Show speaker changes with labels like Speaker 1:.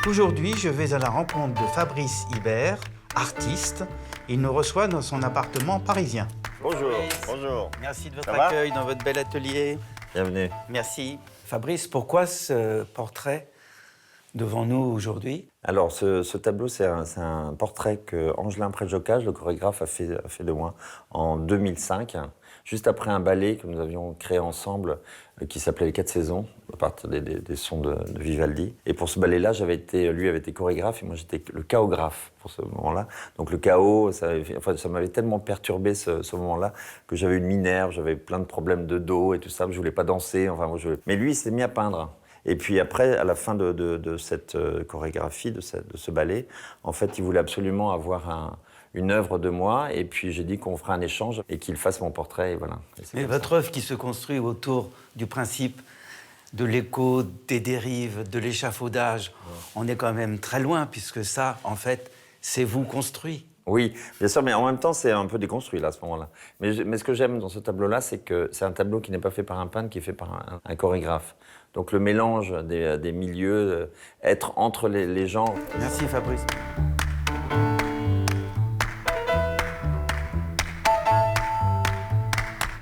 Speaker 1: Aujourd'hui, je vais à la rencontre de Fabrice Hibert, artiste. Il nous reçoit dans son appartement parisien.
Speaker 2: Bonjour,
Speaker 1: Fabrice,
Speaker 2: bonjour.
Speaker 1: merci de votre
Speaker 2: Ça va
Speaker 1: accueil dans votre bel atelier.
Speaker 2: Bienvenue.
Speaker 1: Merci. Fabrice, pourquoi ce portrait devant nous aujourd'hui?
Speaker 2: Alors, ce tableau, c'est un portrait que Angelin Préjocage, le chorégraphe, a fait de moi en 2005, juste après un ballet que nous avions créé ensemble, qui s'appelait Les 4 saisons, à partir des sons de Vivaldi. Et pour ce ballet-là, lui avait été chorégraphe et moi j'étais le chaographe pour ce moment-là. Donc le chaos, ça m'avait tellement perturbé ce moment-là que j'avais une minerve, j'avais plein de problèmes de dos et tout ça, je voulais pas danser. Mais lui, il s'est mis à peindre. Et puis après, à la fin de cette chorégraphie, de ce ballet, en fait, il voulait absolument avoir une œuvre de moi. Et puis j'ai dit qu'on ferait un échange et qu'il fasse mon portrait. Et voilà.
Speaker 1: Mais votre œuvre qui se construit autour du principe de l'écho, des dérives, de l'échafaudage, on est quand même très loin, puisque ça, en fait, c'est vous construit.
Speaker 2: Oui, bien sûr, mais en même temps, c'est un peu déconstruit, là, à ce moment-là. Mais ce que j'aime dans ce tableau-là, c'est que c'est un tableau qui n'est pas fait par un peintre, qui est fait par un chorégraphe. Donc le mélange des milieux, être entre les gens...
Speaker 1: Merci Fabrice.